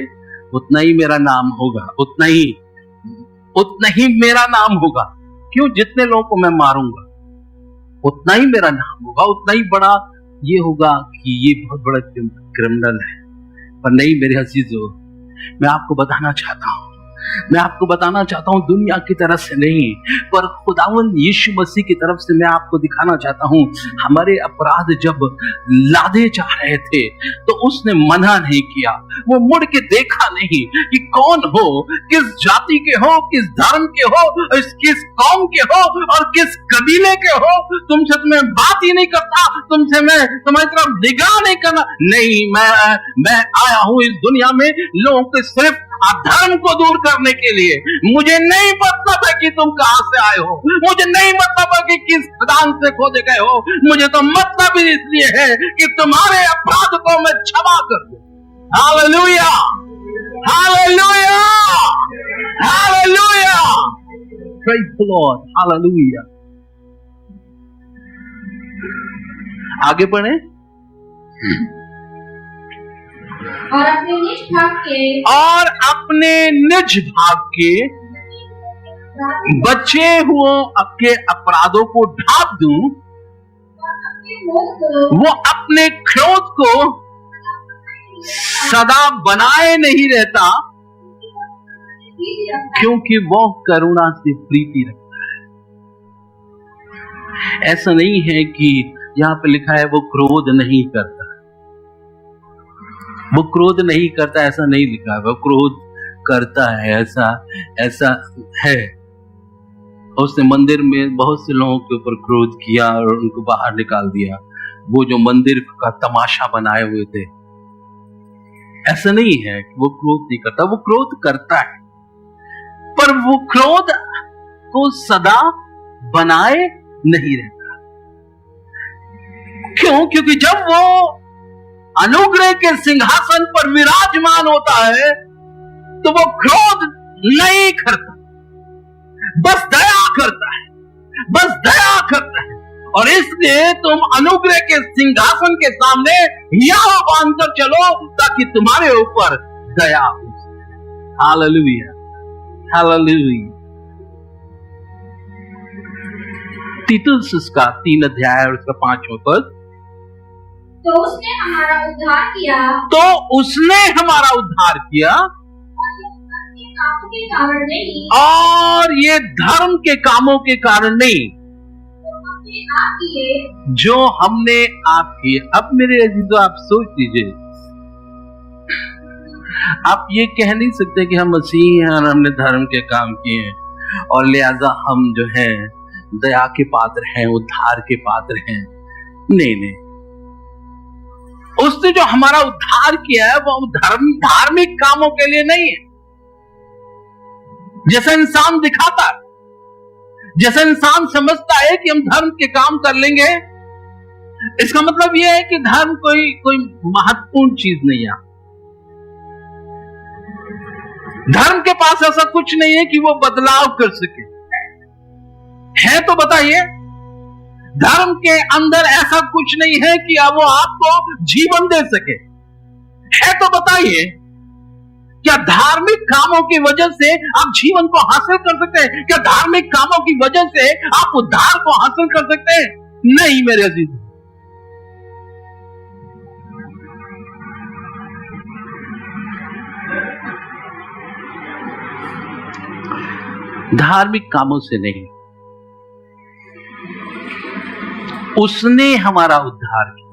उतना ही मेरा नाम होगा, उतना ही मेरा नाम होगा। क्यों? जितने लोगों को मैं मारूंगा उतना ही मेरा नाम होगा, उतना ही बड़ा ये होगा कि ये बहुत बड़ा क्रिमिनल है। पर नहीं मेरे अजीजों, मैं आपको बताना चाहता हूं, दुनिया की तरफ से नहीं, पर खुदावंद यीशु मसीह की तरफ से मैं आपको दिखाना चाहता हूं। हमारे अपराध जब लादे जा रहे थे तो उसने मना नहीं किया। वो मुड़ के देखा नहीं कि कौन हो, किस जाति के हो, किस धर्म के हो, किस कौम के हो और किस कबीले के हो। तुमसे मैं बात ही नहीं करता, तुमसे मैं तुम्हारी तरफ निगाह नहीं करना। नहीं, मैं आया हूं इस दुनिया में लोगों के सिर्फ अधर्म को दूर करने के लिए। मुझे नहीं मतलब है कि तुम कहां से आए हो, मुझे नहीं मतलब है कि किस खदान से खोजे गए हो। मुझे तो मतलब ही इसलिए है कि तुम्हारे अपराध को मैं क्षमा कर दूं। Hallelujah, hallelujah, hallelujah, praise the Lord, hallelujah. आगे बढ़े। और अपने निज भाग के बचे हुए आपके अपराधों को ढांप दूं। वो अपने क्रोध को सदा बनाए नहीं रहता, क्योंकि वो करुणा से प्रीति रखता है। ऐसा नहीं है कि यहां पे लिखा है वो क्रोध नहीं करता, वो क्रोध नहीं करता, ऐसा नहीं लिखा है। वो क्रोध करता है, ऐसा है। उसने मंदिर में बहुत से लोगों के ऊपर क्रोध किया और उनको बाहर निकाल दिया। वो जो मंदिर का तमाशा बनाए हुए थे, ऐसा नहीं है कि वो क्रोध नहीं करता, वो क्रोध करता है, पर वो क्रोध को सदा बनाए नहीं रहता। क्यों? क्योंकि जब वो अनुग्रह के सिंहासन पर विराजमान होता है तो वो क्रोध नहीं करता, बस दया करता है, बस दया करता है। और इसलिए तुम अनुग्रह के सिंहासन के सामने यहाँ बांधकर चलो ताकि तुम्हारे ऊपर दया हो। Hallelujah, hallelujah. तीतुस उसका 3 अध्याय और उसका 5वां पद। तो उसने हमारा उद्धार किया, और ये धर्म के कामों के कारण नहीं, हमने आप किए, जो हमने आप किए। अब मेरे अजीजों, आप सोच लीजिए, आप ये कह नहीं सकते कि हम मसीही हैं और हमने धर्म के काम किए हैं और लिहाजा हम जो हैं दया के पात्र हैं, उद्धार के पात्र हैं। नहीं नहीं, उसने जो हमारा उद्धार किया है वो धार्मिक कामों के लिए नहीं है। जैसा इंसान दिखाता है, जैसा इंसान समझता है कि हम धर्म के काम कर लेंगे, इसका मतलब यह है कि धर्म कोई महत्वपूर्ण चीज नहीं है। धर्म के पास ऐसा कुछ नहीं है कि वो बदलाव कर सके। है तो बताइए, धर्म के अंदर ऐसा कुछ नहीं है कि अब वो आपको जीवन दे सके। है तो बताइए, क्या धार्मिक कामों की वजह से आप जीवन को हासिल कर सकते हैं? क्या धार्मिक कामों की वजह से आप उद्धार को हासिल कर सकते हैं? नहीं मेरे अजीज। धार्मिक कामों से नहीं, उसने हमारा उद्धार किया।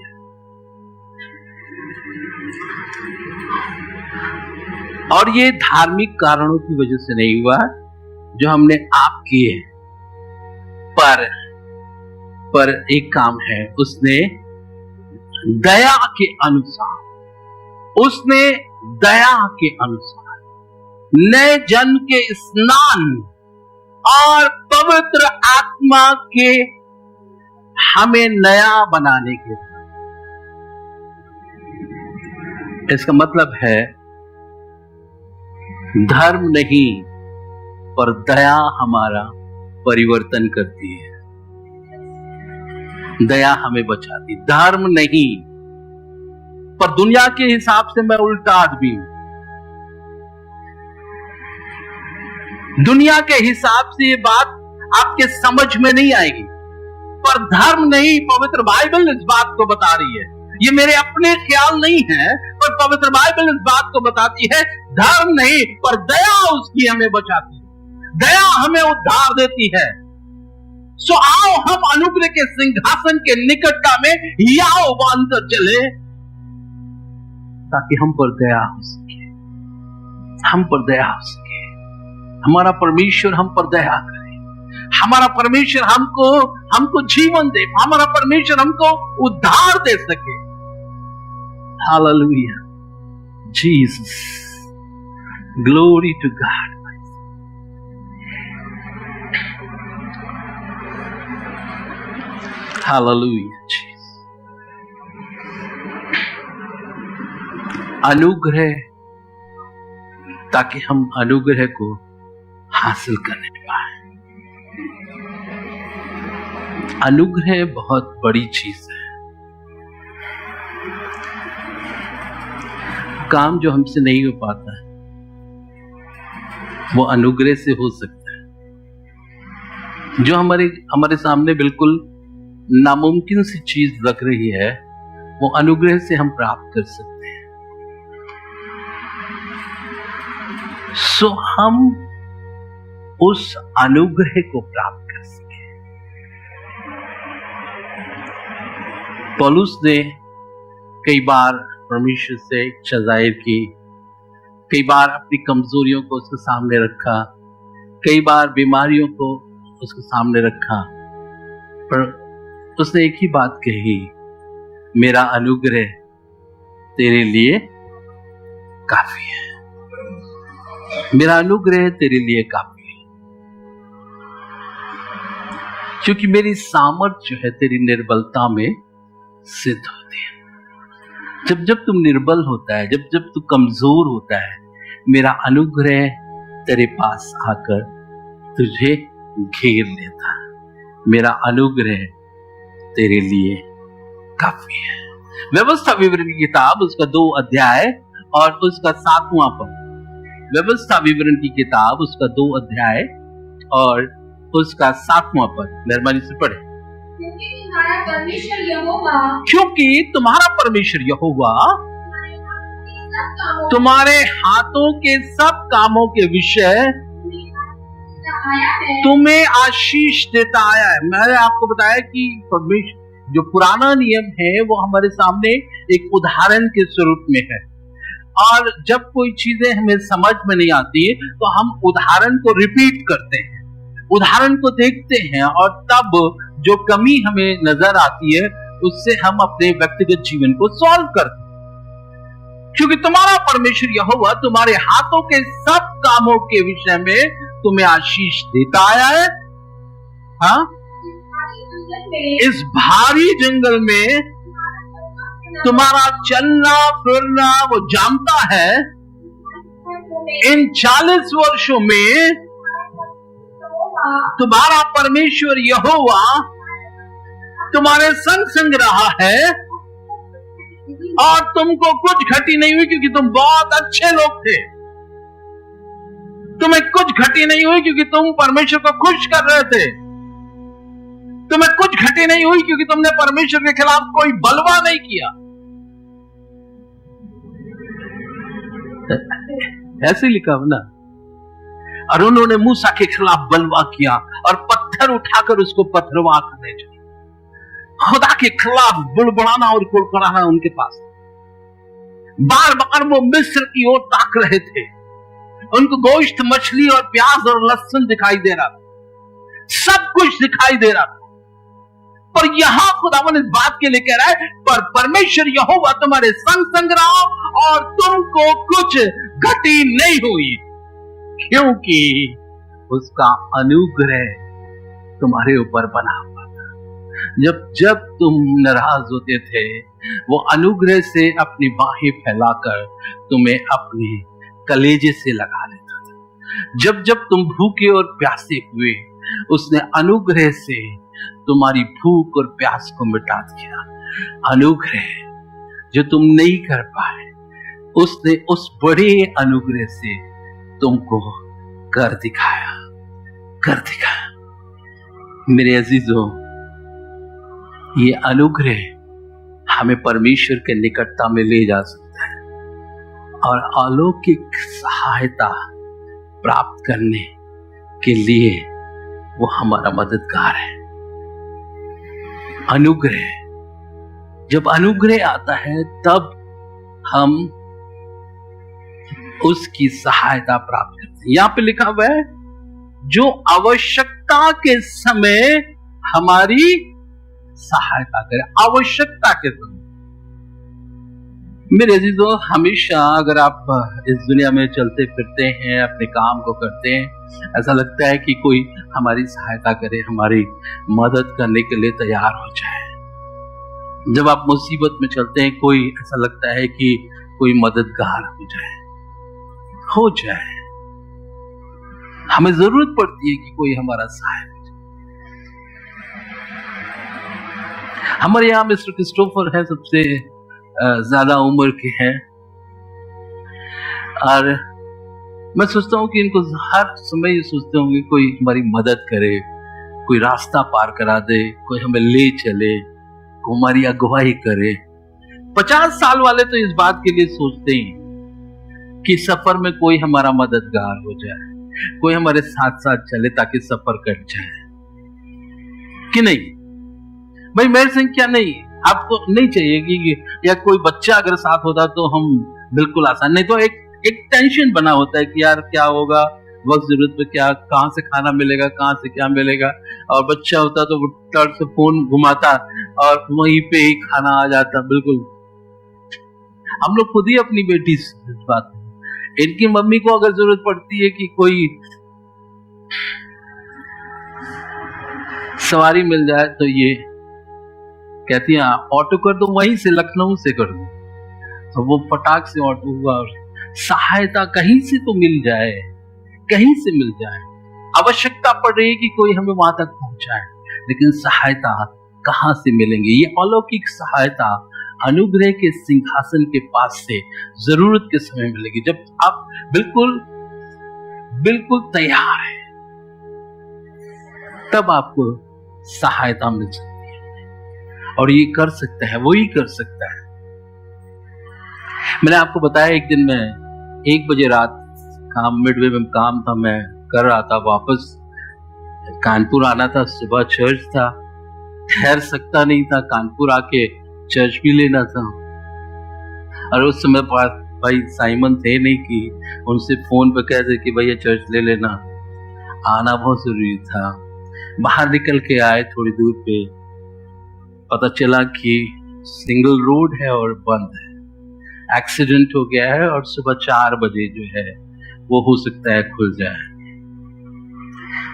और ये धार्मिक कारणों की वजह से नहीं हुआ जो हमने आप किए, पर एक काम है, उसने दया के अनुसार, उसने दया के अनुसार नए जन्म के स्नान और पवित्र आत्मा के हमें नया बनाने के लिए। इसका मतलब है धर्म नहीं, पर दया हमारा परिवर्तन करती है। दया हमें बचाती, धर्म नहीं। पर दुनिया के हिसाब से मैं उल्टा आदमी हूं। दुनिया के हिसाब से ये बात आपके समझ में नहीं आएगी, पर धर्म नहीं, पवित्र बाइबल इस बात को बता रही है। ये मेरे अपने ख्याल नहीं है, पर पवित्र बाइबल इस बात को बताती है, धर्म नहीं पर दया उसकी हमें बचाती है, दया हमें उद्धार देती है। सो आओ हम अनुग्रह के सिंहासन के निकटता में याओ बांधकर चले, ताकि हम पर दया हो सके, हम पर दया हो सके। हमारा परमेश्वर हम पर दया करे, हमारा परमेश्वर हमको जीवन दे, हमारा परमेश्वर हमको उद्धार दे सके। Hallelujah, Jesus, glory to God. Hallelujah, Jesus. अनुग्रह, ताकि हम अनुग्रह को हासिल करने पाए। अनुग्रह बहुत बड़ी चीज है। काम जो हमसे नहीं हो पाता है वो अनुग्रह से हो सकता है। जो हमारे सामने बिल्कुल नामुमकिन सी चीज लग रही है, वो अनुग्रह से हम प्राप्त कर सकते हैं। सो हम उस अनुग्रह को प्राप्त कर सके। पौलुस ने कई बार परमेश्वर से इच्छा जाहिर की, कई बार अपनी कमजोरियों को उसके सामने रखा, कई बार बीमारियों को उसके सामने रखा, पर उसने एक ही बात कही, मेरा अनुग्रह तेरे लिए काफी है, मेरा अनुग्रह तेरे लिए काफी है, क्योंकि मेरी सामर्थ्य जो है तेरी निर्बलता में सिद्ध होती है। जब तुम निर्बल होता है, जब तू कमजोर होता है, मेरा अनुग्रह तेरे पास आकर तुझे घेर लेता है। मेरा अनुग्रह तेरे लिए काफी है। व्यवस्था विवरण की किताब उसका 2 अध्याय और उसका 7वां पद। व्यवस्था विवरण की किताब उसका 2 अध्याय और उसका 7वां पद मेहरबानी से पढ़े। क्योंकि तुम्हारा परमेश्वर यहोवा तुम्हारे हाथों के सब कामों के विषय है, तुम्हें आशीष देता आया है। मैंने आपको बताया कि परमेश्वर जो पुराना नियम है वो हमारे सामने एक उदाहरण के स्वरूप में है, और जब कोई चीजें हमें समझ में नहीं आती है तो हम उदाहरण को रिपीट करते हैं, उदाहरण को देखते हैं, और तब जो कमी हमें नजर आती है उससे हम अपने व्यक्तिगत जीवन को सॉल्व करते हैं। क्योंकि तुम्हारा परमेश्वर यहोवा तुम्हारे हाथों के सब कामों के विषय में तुम्हें आशीष देता आया है। हाँ, इस भारी जंगल में तुम्हारा चलना फिरना वो जानता है। इन 40 वर्षों में तुम्हारा परमेश्वर यहोवा तुम्हारे संग संग रहा है, और तुमको कुछ घटी नहीं हुई क्योंकि तुम बहुत अच्छे लोग थे। तुम्हें कुछ घटी नहीं हुई क्योंकि तुम परमेश्वर को खुश कर रहे थे। तुम्हें कुछ घटी नहीं हुई क्योंकि तुमने परमेश्वर के खिलाफ कोई बलवा नहीं किया। ऐसे लिखा है ना, और उन्होंने मूसा के खिलाफ बलवा किया और पत्थर उठाकर उसको पत्थरवा करने चाहिए। खुदा के खिलाफ बुड़बुड़ाना और कुड़कुड़ाना उनके पास। बार बार वो मिस्र की ओर ताक रहे थे। उनको गोश्त, मछली और प्याज और लहसुन दिखाई दे रहा था, सब कुछ दिखाई दे रहा था। पर यहां खुदावन इस बात के लिए कह रहा है, पर परमेश्वर यहोवा तुम्हारे संग संग रहा और तुमको कुछ घटी नहीं हुई, क्योंकि उसका अनुग्रह तुम्हारे ऊपर बना हुआ था। जब जब तुम नाराज होते थे, वो अनुग्रह से अपनी बाहें फैलाकर तुम्हें अपने कलेजे से लगा लेता था। जब जब तुम भूखे और प्यासे हुए, उसने अनुग्रह से तुम्हारी भूख और प्यास को मिटा दिया। अनुग्रह जो तुम नहीं कर पाए, उसने उस बड़े अनुग्रह से तुमको कर दिखाया, कर दिखाया। मेरे अजीजों, ये अनुग्रह हमें परमेश्वर के निकटता में ले जा सकता है और अलौकिक सहायता प्राप्त करने के लिए वो हमारा मददगार है। अनुग्रह, जब अनुग्रह आता है तब हम उसकी सहायता प्राप्त करते हैं। यहां पे लिखा हुआ है, जो आवश्यकता के समय हमारी सहायता करे। आवश्यकता के समय। मेरे अजीजों, हमेशा अगर आप इस दुनिया में चलते फिरते हैं, अपने काम को करते हैं, ऐसा लगता है कि कोई हमारी सहायता करे, हमारी मदद करने के लिए तैयार हो जाए। जब आप मुसीबत में चलते हैं, कोई ऐसा लगता है कि कोई मददगार हो जाए। हमें जरूरत पड़ती है कि कोई हमारा सहायक। हमारे यहाँ मिस्टर क्रिस्टोफर है, सबसे ज्यादा उम्र के हैं, और मैं सोचता हूँ कि इनको हर समय ये सोचते होंगे कोई हमारी मदद करे, कोई रास्ता पार करा दे, कोई हमें ले चले, कोई हमारी अगुवाई करे। 50 साल वाले तो इस बात के लिए सोचते ही कि सफर में कोई हमारा मददगार हो जाए, कोई हमारे साथ साथ चले ताकि सफर कट जाए, कि नहीं भाई? मेरे संख्या नहीं, आपको नहीं चाहिए कि या कोई बच्चा अगर साथ होता तो हम बिल्कुल आसान, नहीं तो एक टेंशन बना होता है कि यार क्या होगा, वक्त जरूरत पे क्या, कहां से खाना मिलेगा, कहां से क्या मिलेगा। और बच्चा होता तो वो टर्च से फोन घुमाता और वहीं पे ही खाना आ जाता। बिल्कुल, हम लोग खुद ही अपनी बेटी इस बात, इनकी मम्मी को अगर जरूरत पड़ती है कि कोई सवारी मिल जाए तो ये कहती है ऑटो कर दो, वहीं से लखनऊ से कर दो, तो वो फटाक से ऑटो हुआ। और सहायता कहीं से तो मिल जाए, कहीं से मिल जाए। आवश्यकता पड़ रही है कि कोई हमें वहां तक पहुंचाए, लेकिन सहायता कहां से मिलेंगे? ये अलौकिक सहायता अनुग्रह के सिंहासन के पास से जरूरत के समय मिलेगी, जब आप बिल्कुल बिल्कुल तैयार है, तब आपको सहायता मिल सकती है। और ये कर सकता है, वही कर सकता है। मैंने आपको बताया, एक दिन मैं 1 बजे रात काम, मिडवे में काम था, मैं कर रहा था, वापस कानपुर आना था, सुबह चर्च था, ठहर सकता नहीं था, कानपुर आके चर्च भी लेना था। और उस समय पास भाई साइमन थे नहीं कि उनसे फोन पे कह दे कि भैया चर्च ले लेना। आना बहुत जरूरी था। बाहर निकल के आए, थोड़ी दूर पे पता चला कि सिंगल रोड है और बंद है, एक्सीडेंट हो गया है और सुबह 4 बजे जो है वो हो सकता है खुल जाए।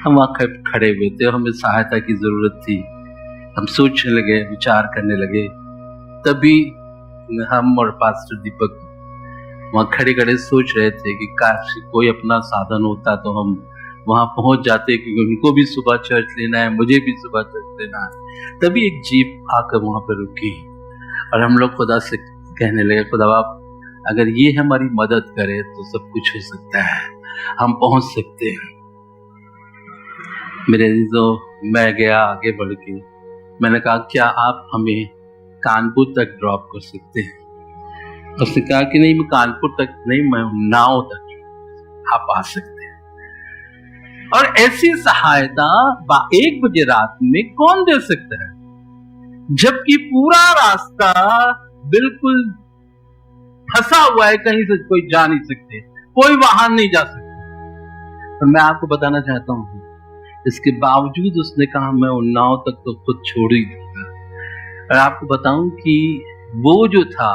हम वहां खड़े हुए थे, हमें सहायता की जरूरत थी। हम सोचने लगे, विचार करने लगे। तभी हम और पास्टर दीपक वहां खड़े खड़े सोच रहे थे कि काश कोई अपना साधन होता तो हम वहां पहुंच जाते, क्योंकि उनको भी सुबह चर्च लेना है, मुझे भी सुबह चर्च लेना है। तभी एक जीप आकर वहां पर रुकी और हम लोग खुदा से कहने लगे, खुदा बाप अगर ये हमारी मदद करे तो सब कुछ हो सकता है, हम पहुंच सकते हैं। मेरे अजीजों, मैं गया आगे बढ़ के, मैंने कहा क्या आप हमें कानपुर तक ड्रॉप कर सकते हैं? उसने कहा कि नहीं, मैं कानपुर तक नहीं, मैं उन्नाव तक आप आ सकते हैं। और ऐसी सहायता 1 बजे रात में कौन दे सकता है, जबकि पूरा रास्ता बिल्कुल फंसा हुआ है, कहीं से कोई जा नहीं सकते, कोई वाहन नहीं जा सकता। तो मैं आपको बताना चाहता हूं, इसके बावजूद उसने कहा मैं उन्नाव तक तो खुद छोड़ ही दूंगा। और आपको बताऊं कि वो जो था,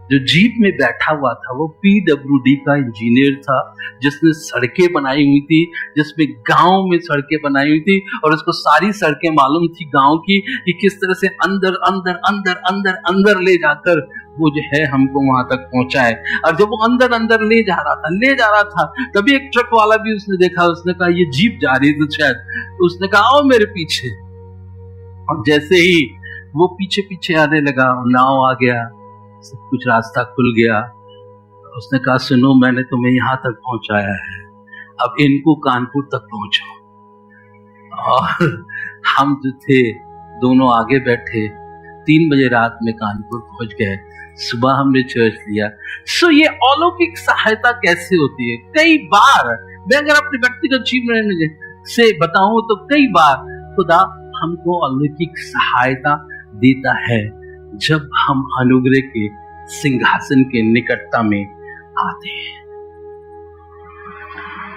जो जीप में बैठा हुआ था, वो PWD का इंजीनियर था, जिसने सड़कें बनाई हुई थी, जिसमें गांव में सड़कें बनाई हुई थी, और उसको सारी सड़कें मालूम थी गांव की कि किस तरह से अंदर अंदर अंदर अंदर अंदर ले जाकर वो जो है हमको वहां तक पहुंचाए। और जब वो अंदर अंदर ले जा रहा था, तभी एक ट्रक वाला भी उसने देखा, उसने कहा ये जीप जा रही थी शायद, उसने कहा आओ मेरे पीछे। और जैसे ही वो पीछे पीछे आने लगा, नाव आ गया, सब कुछ रास्ता खुल गया। उसने कहा सुनो, मैंने तुम्हें यहाँ तक पहुंचाया है, अब इनको कानपुर तक पहुंचाओ। और हम जो थे दोनों आगे बैठे, 3 बजे रात में कानपुर पहुंच गए। सुबह हमने चर्च लिया। सो ये अलौकिक सहायता कैसे होती है? कई बार मैं अगर अपने व्यक्तिगत जीवन से बताऊं तो कई बार खुदा हमको अलौकिक सहायता देता है जब हम अनुग्रह के सिंहासन के निकटता में आते हैं।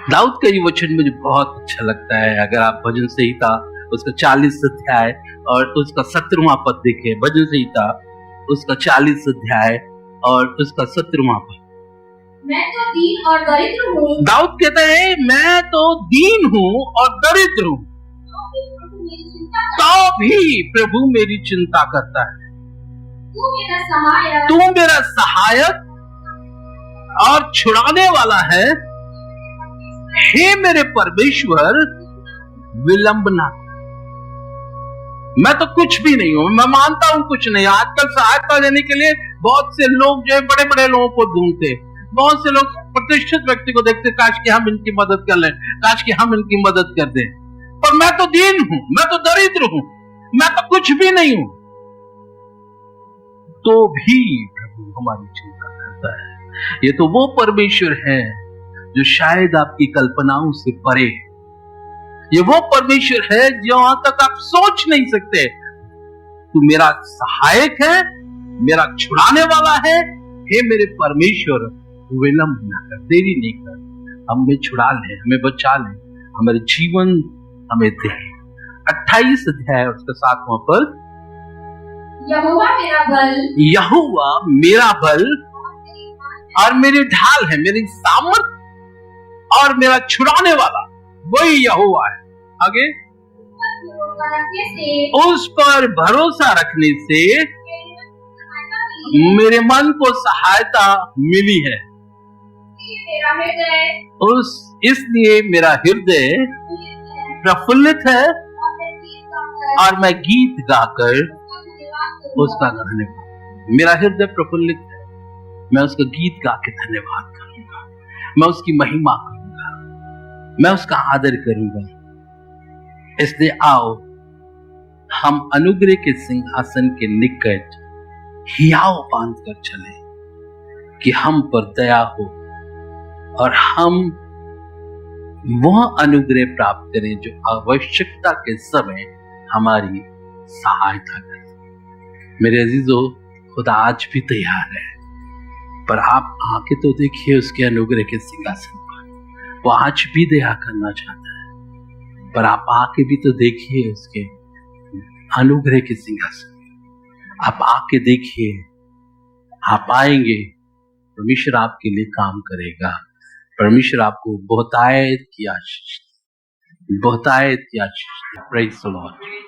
दाऊद का ये वचन मुझे बहुत अच्छा लगता है। अगर आप भजन संहिता उसका 40 अध्याय और उसका 17वां पद देखें, भजन संहिता उसका 40 अध्याय और उसका 17वां पद। मैं तो दीन और दरिद्र हूँ। दाऊद कहता है मैं तो दीन हूँ और दरिद्र हूँ, तो भी प्रभु मेरी चिंता करता है। तू मेरा सहायक और छुड़ाने वाला है। हे मेरे परमेश्वर, विलंब ना। मैं तो कुछ भी नहीं हूं, मैं मानता हूं कुछ नहीं। आजकल सहायता देने के लिए बहुत से लोग जो है बड़े बड़े लोगों को ढूंढते, बहुत से लोग प्रतिष्ठित व्यक्ति को देखते, काश कि हम इनकी मदद कर लें, काश कि हम इनकी मदद कर दें। पर मैं तो दीन हूं, मैं तो दरिद्र हूं, मैं तो कुछ भी नहीं हूं, तो भी प्रभु हमारी चिंता करता है। ये तो वो परमेश्वर है जो शायद आपकी कल्पनाओं से परे है। ये वो परमेश्वर है जो वहां तक आप सोच नहीं सकते। तू मेरा सहायक है, मेरा छुड़ाने वाला है। हे मेरे परमेश्वर, विलंब ना कर, देरी नहीं कर, हमें छुड़ा ले, हमें बचा ले, हमारे जीवन हमें दे। 28 अध्याय उसका 7वां पद। यहोवा मेरा बल, यहोवा मेरा बल और मेरी ढाल है, मेरी सामर्थ और मेरा छुड़ाने वाला, वही यहोवा है। आगे, उस पर भरोसा रखने से मेरे मन को सहायता मिली है। इसलिए मेरा हृदय प्रफुल्लित है और मैं गीत गाकर उसका धन्यवाद। मेरा हृदय प्रफुल्लित है, मैं उसका गीत गा के धन्यवाद करूंगा, मैं उसकी महिमा करूंगा, मैं उसका आदर करूंगा। इसलिए आओ हम अनुग्रह के सिंहासन के निकट हियाव बांध कर चले कि हम पर दया हो और हम वह अनुग्रह प्राप्त करें जो आवश्यकता के समय हमारी सहायता करे। मेरे अजीजों, खुदा आज भी तैयार है, पर आप आके तो देखिए उसके अनुग्रह के सिंहासन पर। वो आज भी दया करना चाहता है, पर आप आके भी तो देखिए उसके अनुग्रह के सिंहासन। आप आके देखिए, आप आएंगे, परमेश्वर आपके लिए काम करेगा। परमेश्वर आपको बहुतायत की आशीष, बहुतायत की आशीष। Praise the Lord.